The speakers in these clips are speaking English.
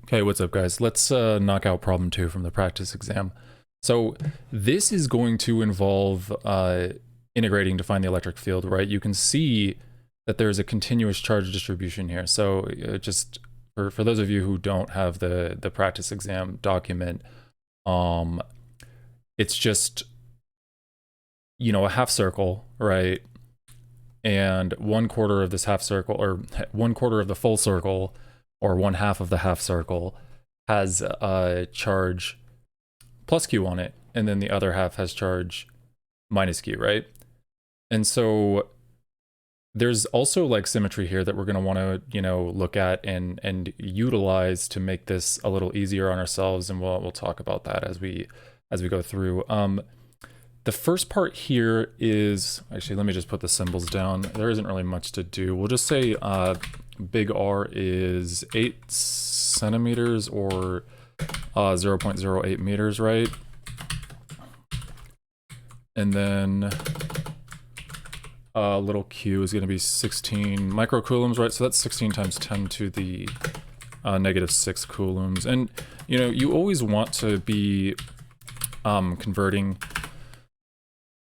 Okay, what's up, guys? Let's knock out problem 2 from the practice exam. So this is going to involve integrating to find the electric field, right? You can see that there's a continuous charge distribution here. So just for those of you who don't have the practice exam document, it's just, a half circle, right? And 1/4 of this half circle, or 1/4 of the full circle, or 1/2 of the half circle has a charge plus Q on it, and then the other half has charge minus Q, right? And so there's also like symmetry here that we're going to want to, look at and utilize to make this a little easier on ourselves, and we'll talk about that as we go through. The first part here is, actually, let me just put the symbols down. There isn't really much to do. We'll just say big R is 8 centimeters or 0.08 meters, right? And then little q is going to be 16 microcoulombs, right? So that's 16 times 10 to the -6 coulombs. And, you always want to be converting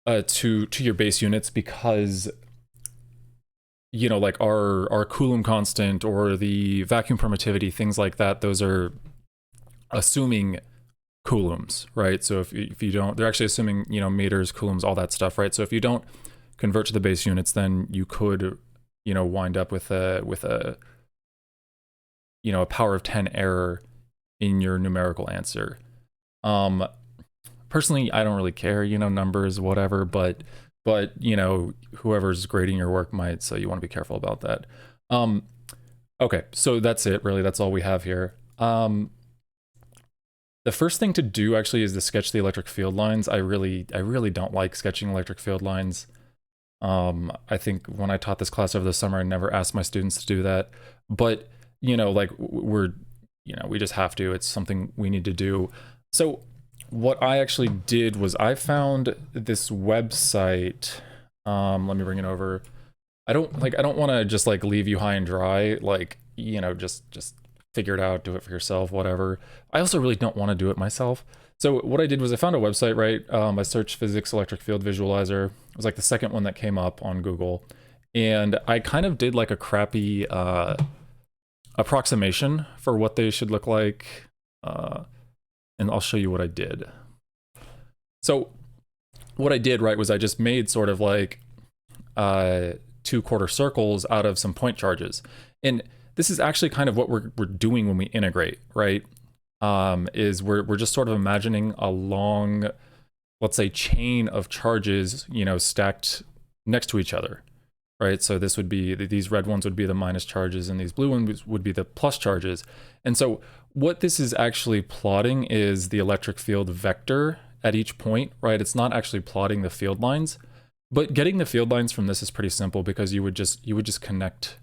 to your base units, because like our Coulomb constant or the vacuum permittivity, things like that, those are assuming coulombs, right? So if you don't, they're actually assuming, meters, coulombs, all that stuff, right? So if you don't convert to the base units, then you could, wind up with a a power of 10 error in your numerical answer. Personally, I don't really care, numbers, whatever, but whoever's grading your work might, so you want to be careful about that. Okay, so that's it, really. That's all we have here. The first thing to do actually is to sketch the electric field lines. I really don't like sketching electric field lines. I think when I taught this class over the summer, I never asked my students to do that, but like we just have to. It's something we need to do. So what I actually did was I found this website. Let me bring it over. I don't want to just like leave you high and dry, like, just figure it out, do it for yourself, whatever. I also really don't want to do it myself. So what I did was I found a website, right? I searched physics electric field visualizer. It was like the second one that came up on Google. And I kind of did like a crappy approximation for what they should look like. And I'll show you what I did. So what I did, right, was I just made sort of like 2/4 circles out of some point charges. And this is actually kind of what we're doing when we integrate, right? Is we're just sort of imagining a long, let's say, chain of charges, stacked next to each other, right? So this would be, these red ones would be the minus charges, and these blue ones would be the plus charges. And so what this is actually plotting is the electric field vector at each point, right? It's not actually plotting the field lines, but getting the field lines from this is pretty simple, because you would just connect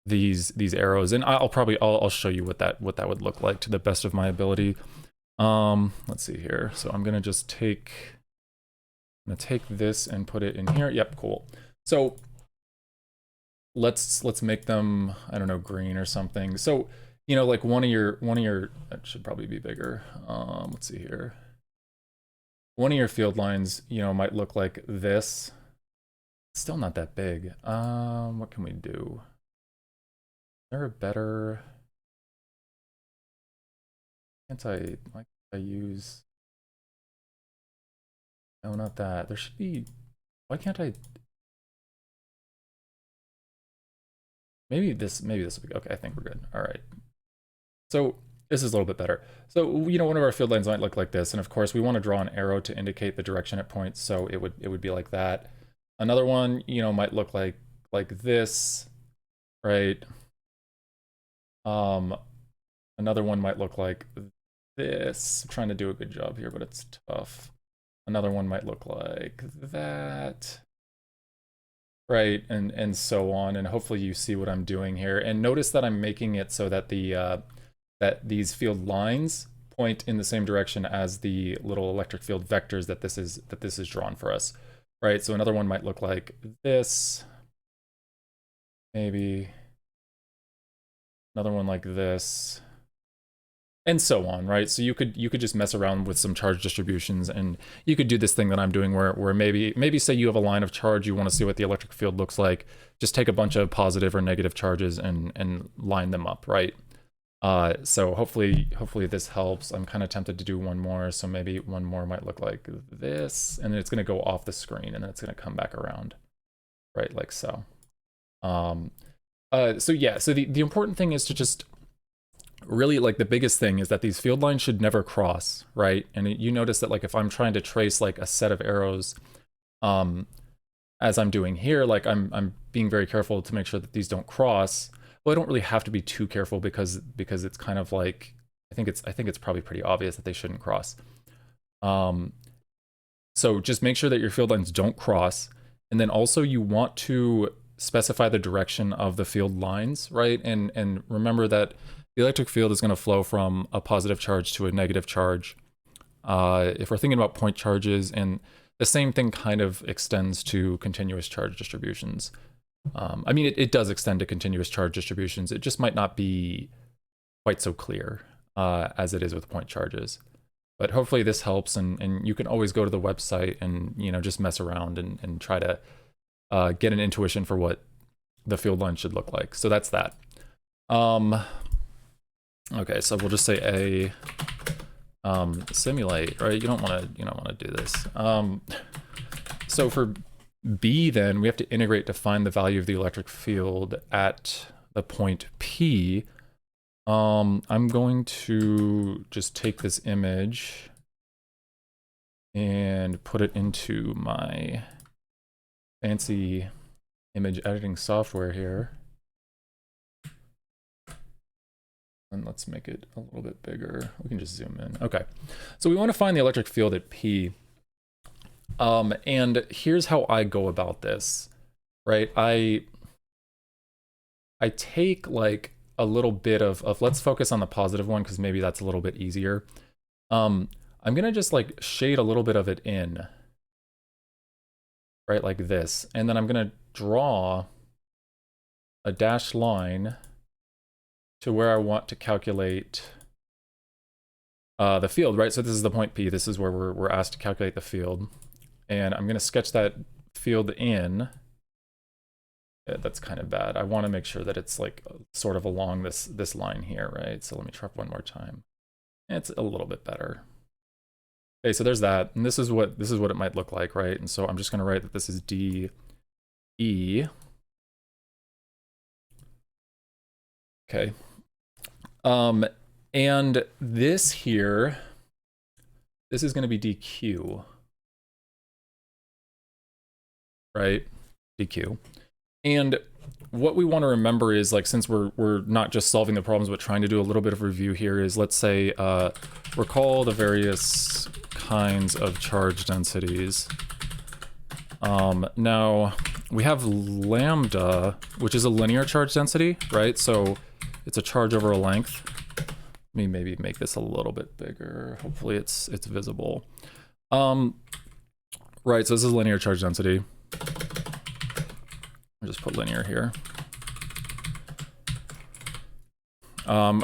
these arrows, and I'll show you what that would look like to the best of my ability. Let's see here. So I'm gonna take this and put it in here. Yep, cool. So let's make them, I don't know, green or something. So like one of your that should probably be bigger. Let's see here. One of your field lines, might look like this. Still not that big. What can we do? Is there a better? Can't I use? No, not that. There should be. Why can't I? Maybe this will be okay. I think we're good. All right. So this is a little bit better. So one of our field lines might look like this, and of course we want to draw an arrow to indicate the direction it points. So it would be like that. Another one, might look like this, right? Another one might look like this. I'm trying to do a good job here, but it's tough. Another one might look like that, right? And so on. And hopefully you see what I'm doing here. And notice that I'm making it so that that these field lines point in the same direction as the little electric field vectors that this is drawn for us, right? So another one might look like this. maybe another one like this, and so on, right? So you could just mess around with some charge distributions, and you could do this thing that I'm doing where maybe say you have a line of charge, you want to see what the electric field looks like, just take a bunch of positive or negative charges and line them up, right? So hopefully this helps. I'm kind of tempted to do one more, so maybe one more might look like this, and then it's going to go off the screen, and then it's going to come back around, right, like so. So yeah, so the important thing is to just really, like, the biggest thing is that these field lines should never cross, right? And you notice that, like, if I'm trying to trace like a set of arrows, as I'm doing here, like I'm being very careful to make sure that these don't cross. Well, I don't really have to be too careful because it's kind of like, I think it's probably pretty obvious that they shouldn't cross. So just make sure that your field lines don't cross, and then also you want to specify the direction of the field lines, right? And remember that the electric field is going to flow from a positive charge to a negative charge. If we're thinking about point charges, and the same thing kind of extends to continuous charge distributions. I mean, it does extend to continuous charge distributions. It just might not be quite so clear as it is with point charges. But hopefully this helps, and you can always go to the website and, you know, just mess around and try to get an intuition for what the field line should look like. So that's that. Okay, so we'll just say simulate, right? You don't want to do this. So for B, then we have to integrate to find the value of the electric field at the point P. I'm going to just take this image and put it into my fancy image editing software here. And let's make it a little bit bigger. We can just zoom in. Okay, so we want to find the electric field at P. And here's how I go about this, right? I take like a little bit of let's focus on the positive one because maybe that's a little bit easier. I'm gonna just like shade a little bit of it in, right, like this, and then I'm gonna draw a dashed line to where I want to calculate the field, right? So this is the point P. This is where we're asked to calculate the field, and I'm gonna sketch that field in. Yeah, that's kind of bad. I want to make sure that it's like sort of along this line here, right? So let me try one more time. It's a little bit better. Okay, so there's that, and this is what it might look like, right? And so I'm just going to write that this is D E. Okay. And this here, this is going to be DQ, right? DQ. And what we want to remember is, like, since we're not just solving the problems but trying to do a little bit of review here, is let's say recall the various kinds of charge densities. Now we have lambda, which is a linear charge density, right? So it's a charge over a length. Let me maybe make this a little bit bigger. Hopefully it's visible. Right, so this is linear charge density. I'll just put linear here.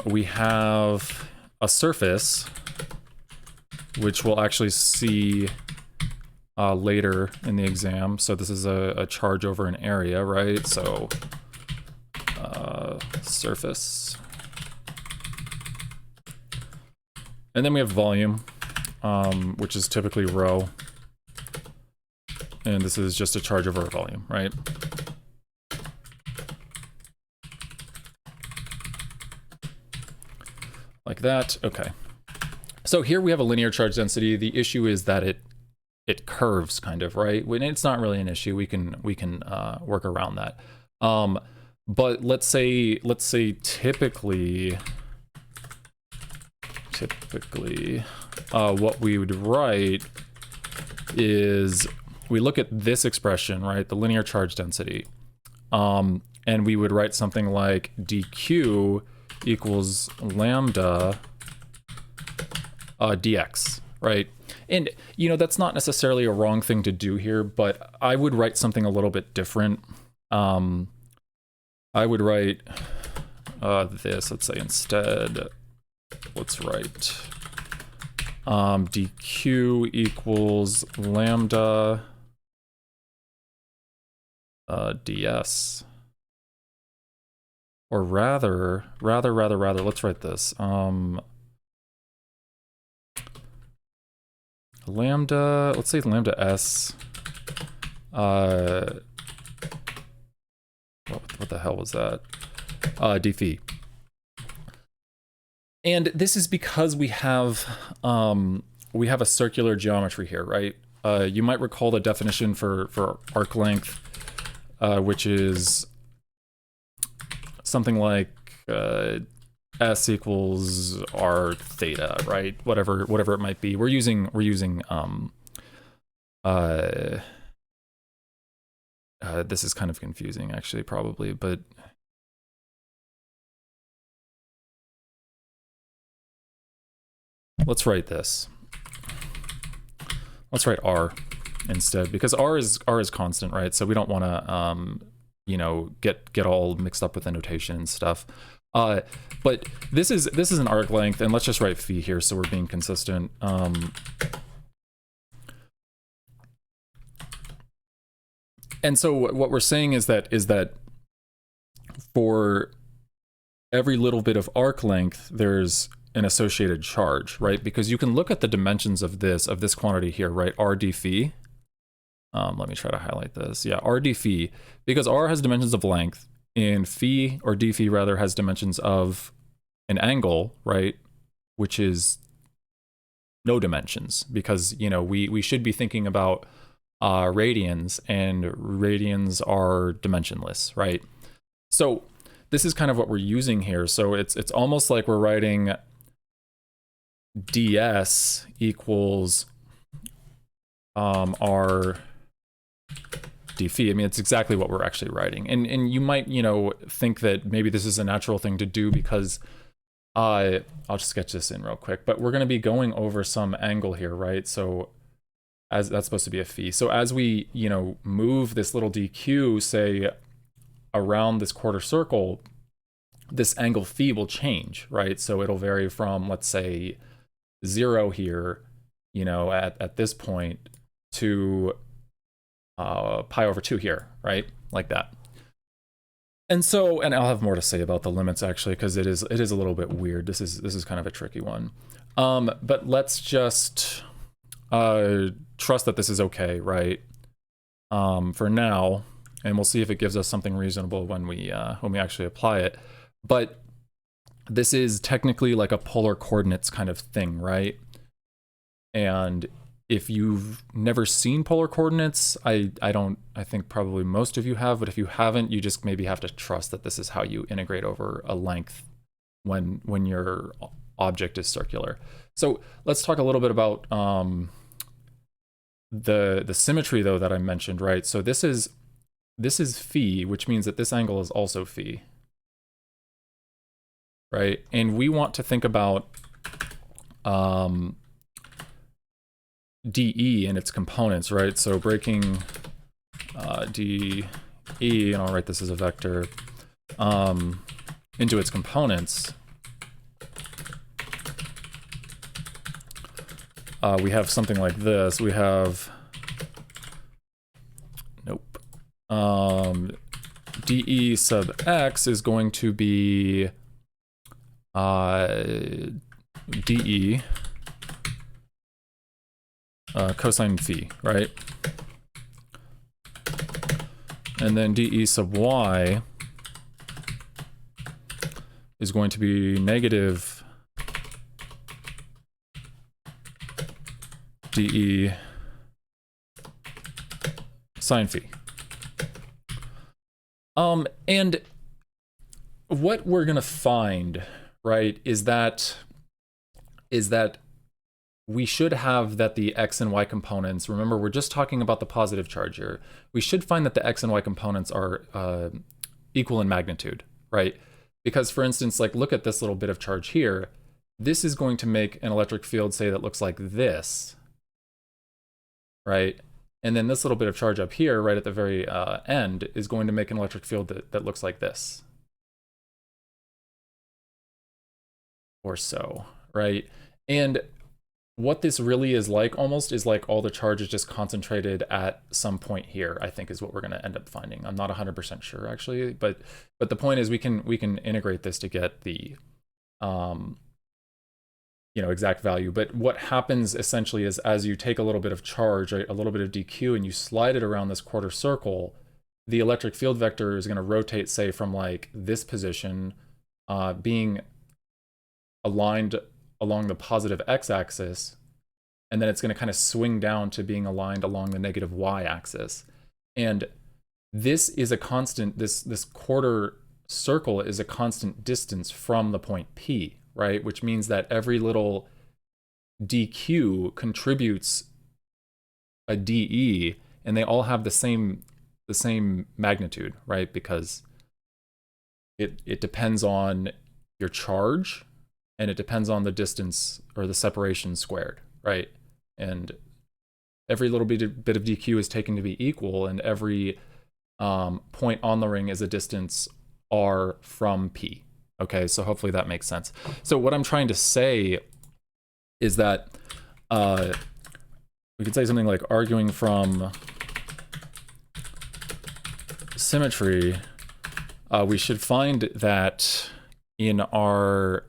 We have a surface, which we'll actually see later in the exam. So this is a charge over an area, right? So surface. And then we have volume, which is typically rho. And this is just a charge over a volume, right? Like that. Okay. So here we have a linear charge density. The issue is that it curves, kind of, right? When it's not really an issue, we can work around that. But let's say typically what we would write is we look at this expression, right? The linear charge density. And we would write something like dq equals lambda dx, right? And, you know, that's not necessarily a wrong thing to do here, but I would write something a little bit different. I would write this, let's say instead, let's write dq equals lambda ds. Or rather, let's write this. Lambda, let's say lambda s. What the hell was that? D phi. And this is because we have a circular geometry here, right? You might recall the definition for arc length, which is something like s equals r theta, right? Whatever it might be. We're using this is kind of confusing actually, probably, but let's write this. Let's write r instead, because r is constant, right? So we don't want to you know, get all mixed up with the notation and stuff. But this is an arc length, and let's just write phi here so we're being consistent. And so what we're saying is that for every little bit of arc length, there's an associated charge, right? Because you can look at the dimensions of this quantity here, right? R d phi. Let me try to highlight this. Yeah, r d phi, because r has dimensions of length, and phi, or d phi rather, has dimensions of an angle, right? Which is no dimensions, because, you know, we should be thinking about radians, and radians are dimensionless, right? So this is kind of what we're using here. So it's almost like we're writing ds equals r d phi. I mean, it's exactly what we're actually writing. And you might, you know, think that maybe this is a natural thing to do because I'll just sketch this in real quick, but we're going to be going over some angle here, right? So as that's supposed to be a phi. So as we, you know, move this little dq, say, around this quarter circle, this angle phi will change, right? So it'll vary from, let's say, 0 here, you know, at this point, to pi over 2 here, right? Like that. And so, and I'll have more to say about the limits actually, because it is a little bit weird. This is kind of a tricky one. But let's just trust that this is okay, right? For now, and we'll see if it gives us something reasonable when we actually apply it. But this is technically like a polar coordinates kind of thing, right? And if you've never seen polar coordinates, I think probably most of you have, but if you haven't, you just maybe have to trust that this is how you integrate over a length when your object is circular. So let's talk a little bit about the symmetry though that I mentioned, right? So this is phi, which means that this angle is also phi, right? And we want to think about dE and its components, right? So breaking dE, and I'll write this as a vector, into its components, we have something like this. We have, nope, dE sub x is going to be dE cosine phi, right? And then dE sub y is going to be negative dE sine phi. And what we're gonna find, right, is that we should have that the x and y components, remember we're just talking about the positive charge here, we should find that the x and y components are equal in magnitude, right? Because for instance, like look at this little bit of charge here, this is going to make an electric field, say, that looks like this, right? And then this little bit of charge up here, right at the very end, is going to make an electric field that looks like this. Or so, right? And what this really is like almost is like all the charge is just concentrated at some point here, I think is what we're going to end up finding. I'm not 100% sure actually, but the point is we can integrate this to get the exact value. But what happens essentially is as you take a little bit of charge, right, a little bit of dq, and you slide it around this quarter circle, the electric field vector is going to rotate, say, from like this position, being aligned along the positive x-axis, and then it's going to kind of swing down to being aligned along the negative y-axis. And this is a constant, this quarter circle is a constant distance from the point P, right? Which means that every little dq contributes a dE, and they all have the same magnitude, right? Because it depends on your charge, and it depends on the distance or the separation squared, right? And every little bit of dq is taken to be equal, and every point on the ring is a distance r from P. Okay, so hopefully that makes sense. So what I'm trying to say is that we could say something like, arguing from symmetry, we should find that in our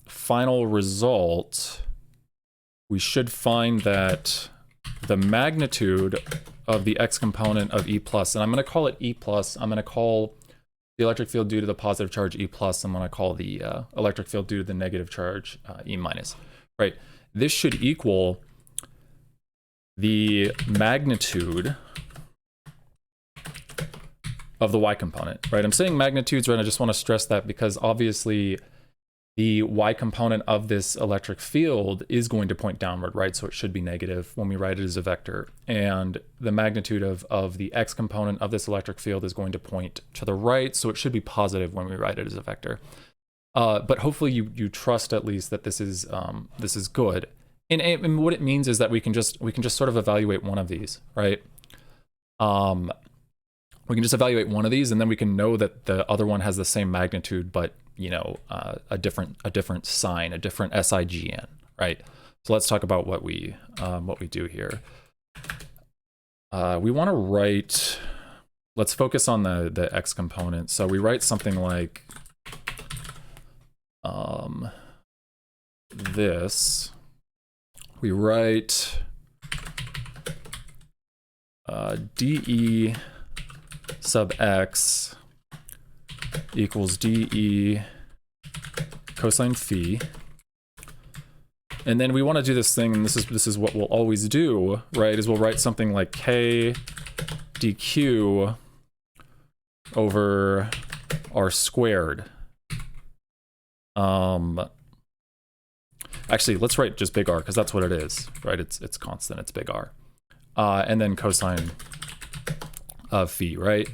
final result, we should find that the magnitude of the x component of E plus, and I'm going to call it E plus, I'm going to call the electric field due to the positive charge E plus, I'm going to call the electric field due to the negative charge E minus, right? This should equal the magnitude of the y component, right? I'm saying magnitudes, right? I just want to stress that because obviously the y component of this electric field is going to point downward, right? So it should be negative when we write it as a vector. And the magnitude of the x component of this electric field is going to point to the right, so it should be positive when we write it as a vector. But hopefully you trust at least that this is good. And what it means is that we can just sort of evaluate one of these, right? We can just evaluate one of these, and then we can know that the other one has the same magnitude, but a different sign, a different SIGN, right? So let's talk about what we do here. We want to write. Let's focus on the x component. So we write something like this. We write dE sub x equals dE cosine phi. And then we want to do this thing, and this is what we'll always do, right? Is we'll write something like k dq over r squared. Actually, let's write just big R, because that's what it is, right? It's constant, it's big R. And then cosine of phi, right?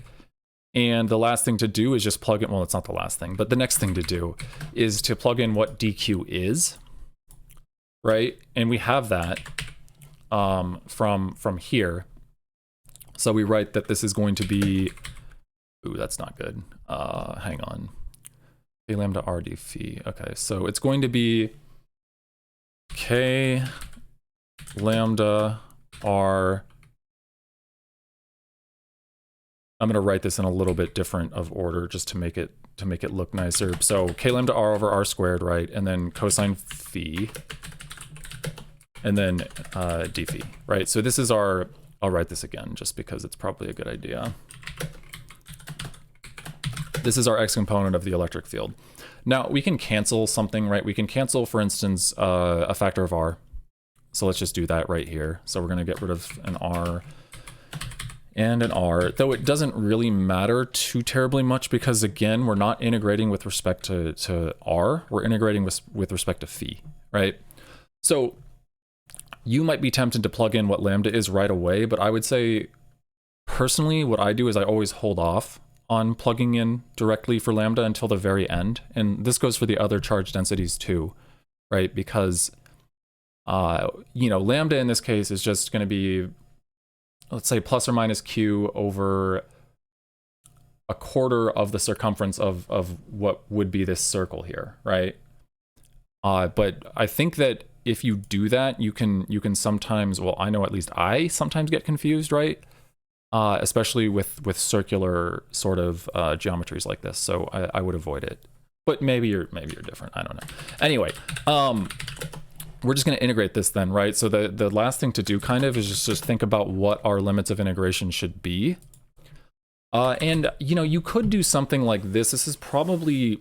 And the last thing to do is just plug in, well, it's not the last thing, but the next thing to do is to plug in what dq is, right? And we have that from here. So we write that this is going to be, ooh, that's not good. Hang on. K lambda r d phi. Okay, so it's going to be k lambda r. I'm going to write this in a little bit different of order just to make it look nicer. So k lambda r over r squared, right? And then cosine phi, and then d phi, right? So this is our, I'll write this again just because it's probably a good idea. This is our x component of the electric field. Now we can cancel something, right? We can cancel, for instance, a factor of r. So let's just do that right here. So we're going to get rid of an r and an r, though it doesn't really matter too terribly much because, again, we're not integrating with respect to r, we're integrating with respect to phi, right? So you might be tempted to plug in what lambda is right away, but I would say, personally, what I do is I always hold off on plugging in directly for lambda until the very end, and this goes for the other charge densities too, right? Because, lambda in this case is just going to be let's say plus or minus q over a quarter of the circumference of what would be this circle here, right? But I think that if you do that, you can sometimes, well, I know at least I sometimes get confused, right? Especially with circular sort of geometries like this. So I would avoid it. But maybe you're different. I don't know. Anyway, we're just going to integrate this then, right? So the last thing to do kind of is just think about what our limits of integration should be. And you know, you could do something like this. This is probably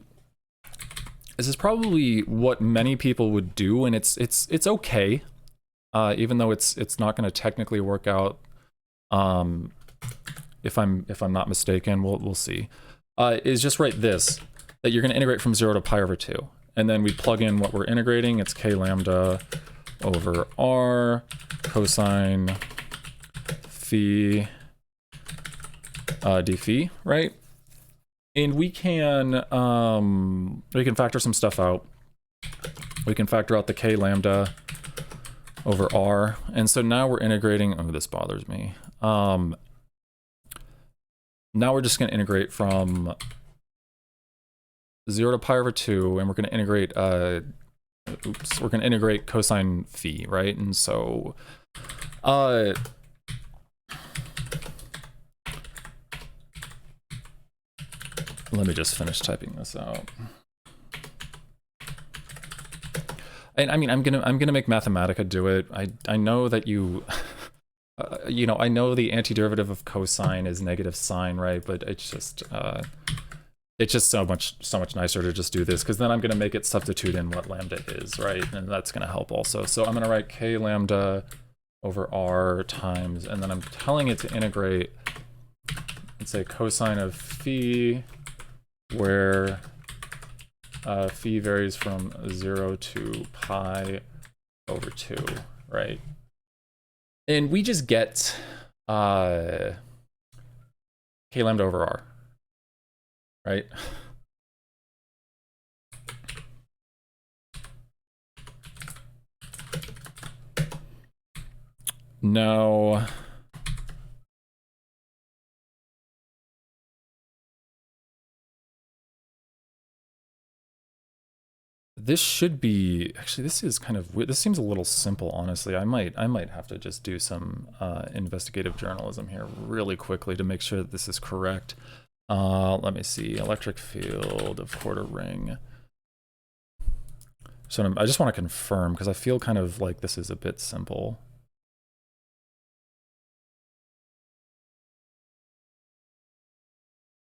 what many people would do, and it's okay, even though it's not going to technically work out. If I'm not mistaken, we'll see. Is just write this, that you're going to integrate from 0 to pi over 2, and then we plug in what we're integrating. It's k lambda over r cosine phi d phi, right? And we can factor some stuff out. We can factor out the k lambda over r, and so now we're integrating. Oh, this bothers me. Now we're just going to integrate from 0 to pi over 2, and we're going to integrate, we're going to integrate cosine phi, right? And so, let me just finish typing this out. And I mean, I'm gonna make Mathematica do it. I know that you, you know, I know the antiderivative of cosine is negative sine, right? But it's just so much nicer to just do this, because then I'm gonna make it substitute in what lambda is, right? And that's gonna help also. So I'm gonna write k lambda over r times, and then I'm telling it to integrate, let's say cosine of phi, where phi varies from 0 to pi over 2, right? And we just get k lambda over r, right? No. This should be, actually, this is kind of weird. This seems a little simple, honestly. I might have to just do some investigative journalism here really quickly to make sure that this is correct. Let me see, electric field of quarter ring. So I just want to confirm, because I feel kind of like this is a bit simple.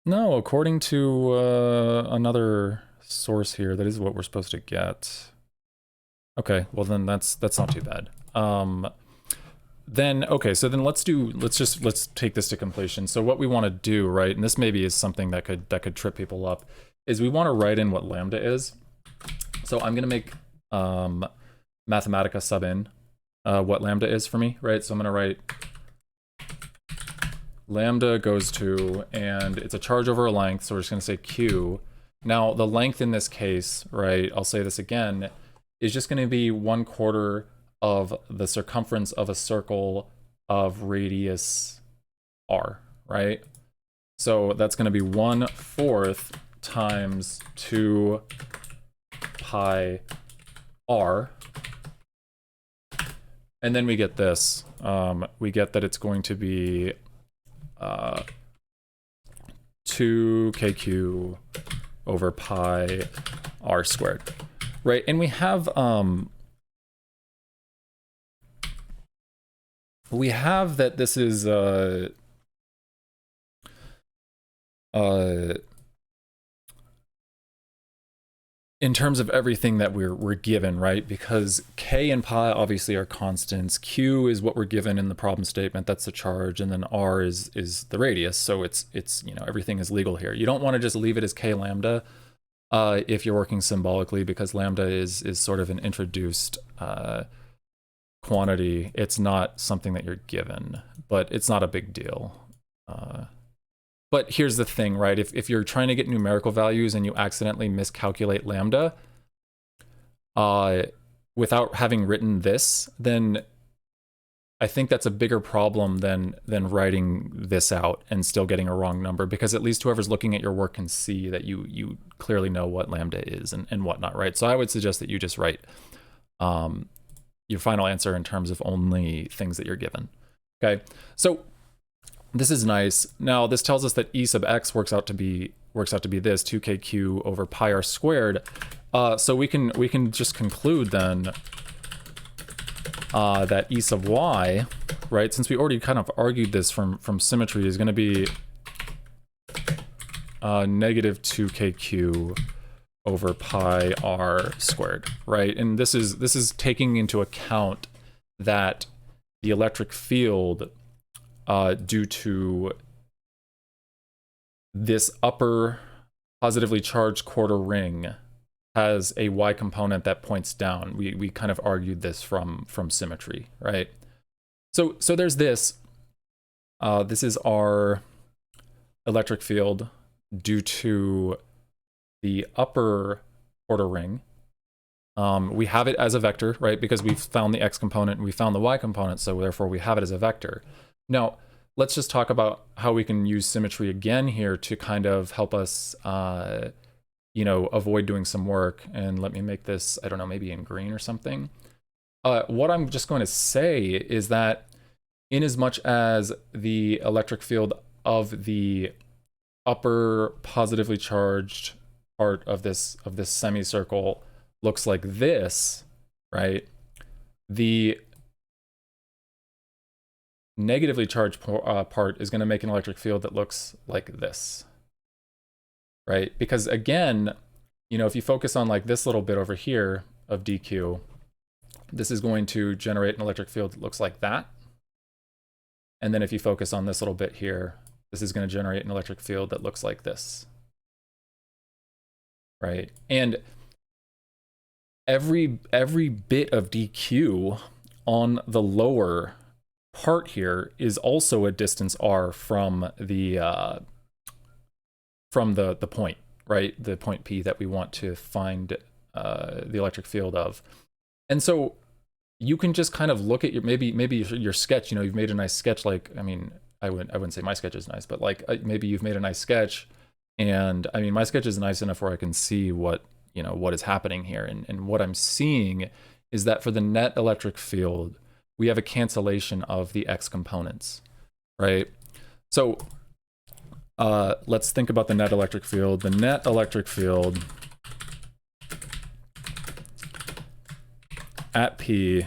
No, according to another source here, that is what we're supposed to get. Okay, well then that's not too bad. Then okay, so then let's take this to completion. So what we want to do, right, and this maybe is something that could trip people up, is we want to write in what lambda is. So I'm gonna make Mathematica sub in what lambda is for me, right? So I'm gonna write lambda goes to, and it's a charge over a length, so we're just gonna say q. Now, the length in this case, right, I'll say this again, is just going to be 1/4 of the circumference of a circle of radius r, right? So that's going to be 1/4 times 2 pi r. And then we get this. We get that it's going to be 2kq over pi r squared, right? And we have that this is in terms of everything that we're given, right? Because k and pi obviously are constants. Q is what we're given in the problem statement, that's the charge, and then r is the radius. So it's you know, everything is legal here. You don't want to just leave it as k lambda if you're working symbolically, because lambda is sort of an introduced quantity. It's not something that you're given, but it's not a big deal. But here's the thing, right? If you're trying to get numerical values and you accidentally miscalculate lambda, without having written this, then I think that's a bigger problem than writing this out and still getting a wrong number, because at least whoever's looking at your work can see that you clearly know what lambda is and whatnot, right? So I would suggest that you just write your final answer in terms of only things that you're given. Okay, so this is nice. Now this tells us that e sub x works out to be this 2kq over pi r squared. So we can just conclude then that e sub y, right, since we already kind of argued this from symmetry, is going to be negative 2kq over pi r squared, right? And this is taking into account that the electric field due to this upper positively charged quarter ring has a y component that points down. We kind of argued this from symmetry, right? So there's this. This is our electric field due to the upper quarter ring. We have it as a vector, right? Because we've found the x component and we found the y component, so therefore we have it as a vector. Now, let's just talk about how we can use symmetry again here to kind of help us avoid doing some work. And let me make this, I don't know, maybe in green or something. What I'm just going to say is that in as much as the electric field of the upper positively charged part of this semicircle looks like this, right? The negatively charged part is going to make an electric field that looks like this. Right? Because again, if you focus on like this little bit over here of dq, this is going to generate an electric field that looks like that. And then if you focus on this little bit here, this is going to generate an electric field that looks like this. Right? And every bit of dq on the lower part here is also a distance r from the point, right? The point P that we want to find the electric field of. And so you can just kind of look at maybe your sketch, you've made a nice sketch. Like, I mean, I wouldn't say my sketch is nice, but like maybe you've made a nice sketch, and I mean, my sketch is nice enough where I can see what is happening here. And what I'm seeing is that for the net electric field, we have a cancellation of the x components, right? So let's think about the net electric field. The net electric field at P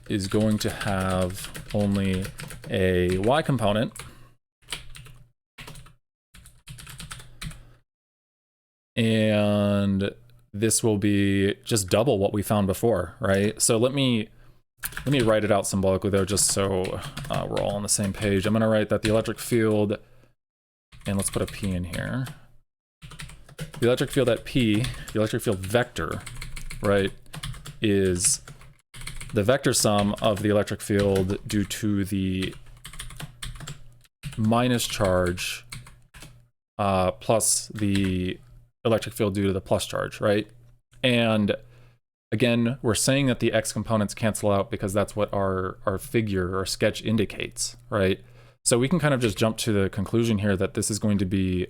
is going to have only a y component. And this will be just double what we found before, right? So let me write it out symbolically though, just so we're all on the same page. I'm gonna write that the electric field, and let's put a P in here. The electric field at P, the electric field vector, right, is the vector sum of the electric field due to the minus charge plus the electric field due to the plus charge, right? And again, we're saying that the x components cancel out because that's what our figure or sketch indicates, right? So we can kind of just jump to the conclusion here that this is going to be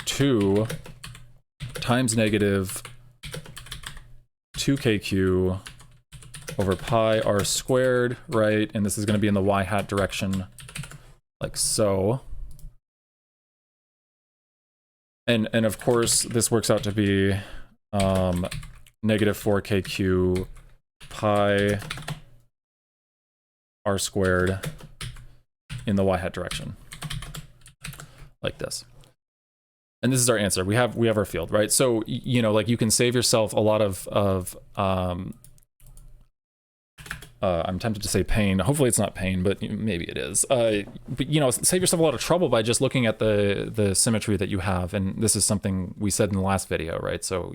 2 times negative 2kq over pi r squared, right? And this is going to be in the y hat direction, like so. And of course, this works out to be negative 4kq pi r squared in the y hat direction, like this. And this is our answer. We have our field, right? So like you can save yourself a lot of I'm tempted to say pain. Hopefully it's not pain, but maybe it is. But save yourself a lot of trouble by just looking at the symmetry that you have. And this is something we said in the last video, right? So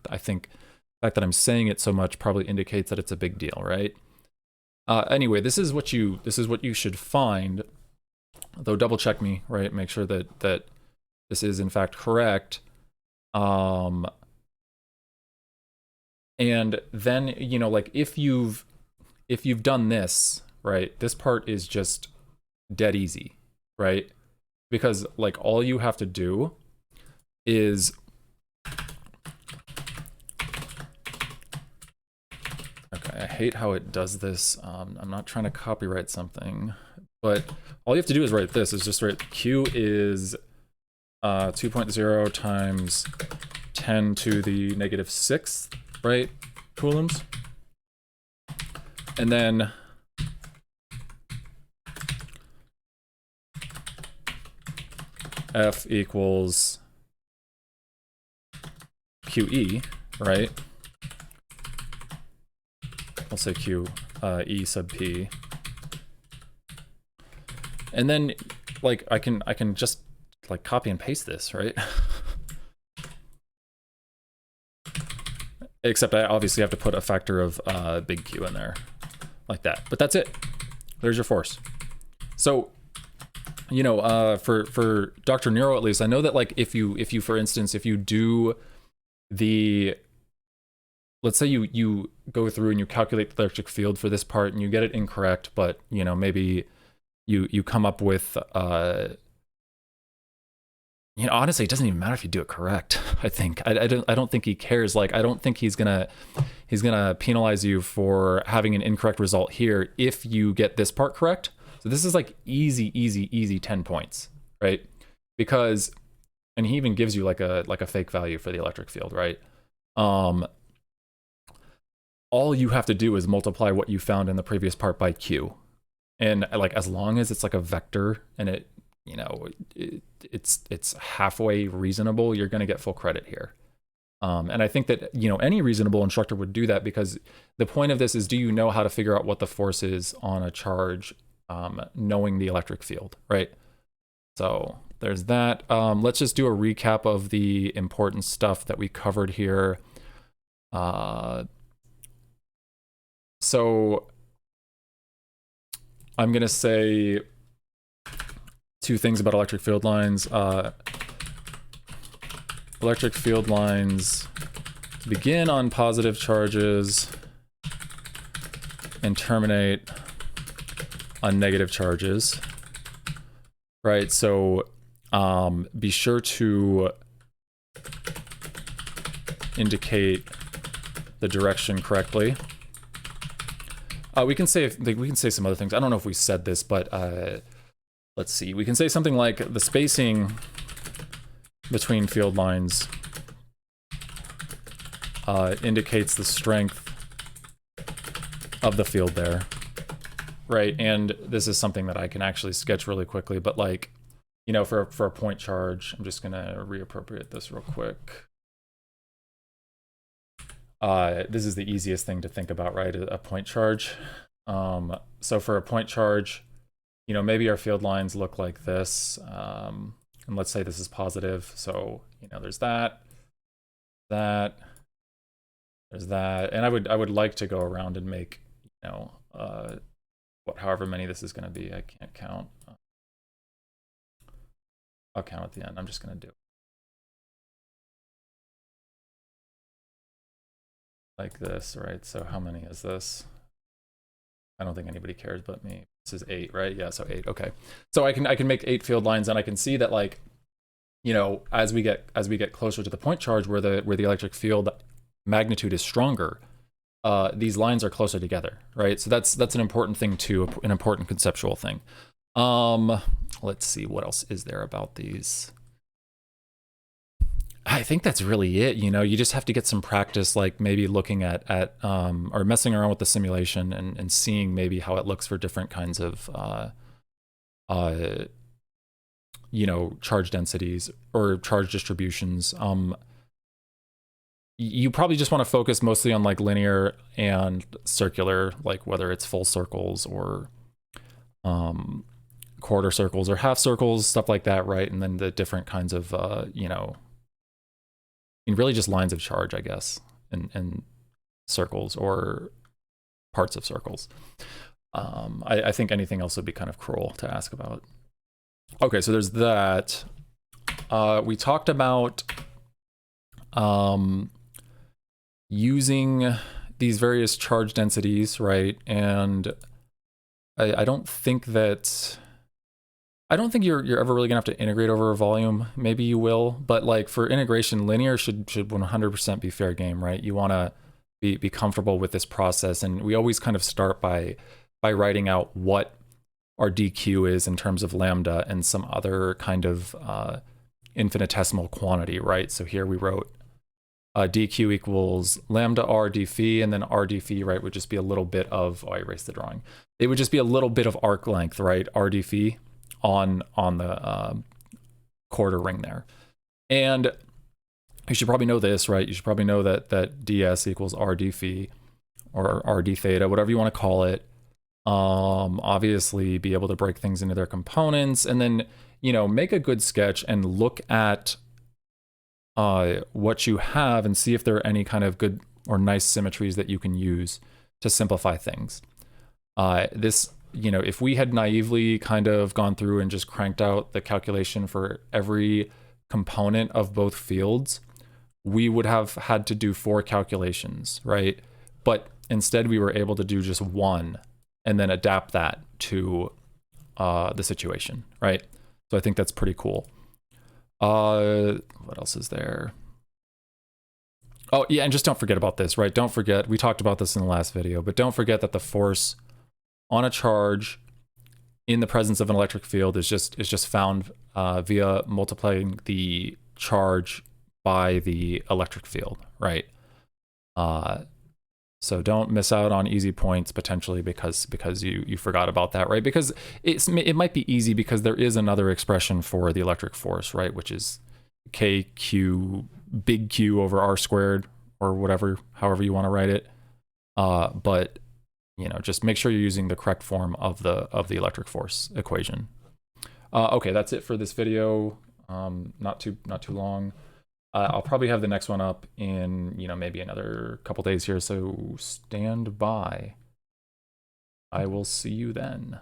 I think the fact that I'm saying it so much probably indicates that it's a big deal, right? Anyway, this is what you should find. Though double check me, right? Make sure that this is in fact correct. And then like if you've if you've done this, right, this part is just dead easy, right? Because like all you have to do is, okay, I hate how it does this. I'm not trying to copyright something, but all you have to do is write this, is just write Q is 2.0 times 10 to the negative 6th, right, coulombs? And then F equals QE, right? I'll say Q, E sub P. And then, like, I can just, like, copy and paste this, right? Except I obviously have to put a factor of big Q in there, like that. But that's it. There's your force. So, you know, for Dr. Nero at least, I know that like if you for instance, if you do the, let's say you go through and you calculate the electric field for this part and you get it incorrect, but you know, maybe you come up with you know, honestly, it doesn't even matter if you do it correct. I think I don't think he cares. Like, I don't think he's gonna penalize you for having an incorrect result here if you get this part correct. So this is like easy 10 points, right? Because, and he even gives you like a fake value for the electric field, right? All you have to do is multiply what you found in the previous part by Q, and like as long as it's like a vector and it, you know, it's halfway reasonable, you're going to get full credit here. And I think that, you know, any reasonable instructor would do that, because the point of this is, do you know how to figure out what the force is on a charge, knowing the electric field, right? So there's that. Let's just do a recap of the important stuff that we covered here. So I'm going to say two things about electric field lines. Electric field lines begin on positive charges and terminate on negative charges, right? So be sure to indicate the direction correctly. We can say some other things. I don't know if we said this, but let's see. We can say something like the spacing between field lines indicates the strength of the field there, right? And this is something that I can actually sketch really quickly, but like, you know, for a point charge, I'm just gonna reappropriate this real quick. This is the easiest thing to think about, right? A point charge. So for a point charge, you know, maybe our field lines look like this. And let's say this is positive. So, you know, there's that, there's that. And I would like to go around and make, you know, however many this is going to be. I can't count. I'll count at the end. I'm just going to do it like this, right? So how many is this? I don't think anybody cares but me. This is 8, right? Yeah, so 8. Okay. So I can make 8 field lines, and I can see that, like, you know, as we get closer to the point charge where the electric field magnitude is stronger, these lines are closer together, right? So that's an important thing too, an important conceptual thing. Let's see, what else is there about these? I think that's really it. You know, you just have to get some practice, like maybe looking at or messing around with the simulation and seeing maybe how it looks for different kinds of, you know, charge densities or charge distributions. You probably just want to focus mostly on like linear and circular, like whether it's full circles or quarter circles or half circles, stuff like that, right? And then the different kinds of, you know, and really just lines of charge, I guess, and circles or parts of circles. I think anything else would be kind of cruel to ask about. Okay, so there's that. We talked about using these various charge densities, right? And I don't think that... I don't think you're ever really gonna have to integrate over a volume. Maybe you will, but like for integration, linear should 100% be fair game, right? You wanna be comfortable with this process, and we always kind of start by writing out what our DQ is in terms of lambda and some other kind of infinitesimal quantity, right? So here we wrote DQ equals lambda r d phi, and then r d phi, right, would just be a little bit of, oh, I erased the drawing. It would just be a little bit of arc length, right, r d phi on the quarter ring there. And you should probably know this, right? You should probably know that ds equals r d phi or r d theta, whatever you want to call it. Obviously be able to break things into their components, and then, you know, make a good sketch and look at what you have and see if there are any kind of good or nice symmetries that you can use to simplify things. This, you know, if we had naively kind of gone through and just cranked out the calculation for every component of both fields, we would have had to do 4 calculations, right? But instead we were able to do just 1 and then adapt that to the situation, right? So I think that's pretty cool. What else is there? Oh yeah, and just don't forget about this, right? Don't forget, we talked about this in the last video, but don't forget that the force on a charge in the presence of an electric field is just found via multiplying the charge by the electric field, right? So don't miss out on easy points potentially because you forgot about that, right? Because it might be easy because there is another expression for the electric force, right? Which is KQ, big Q over R squared, or whatever, however you want to write it. But you know, just make sure you're using the correct form of the electric force equation. Okay, that's it for this video. Not too long. I'll probably have the next one up in, you know, maybe another couple days here, so stand by. I will see you then.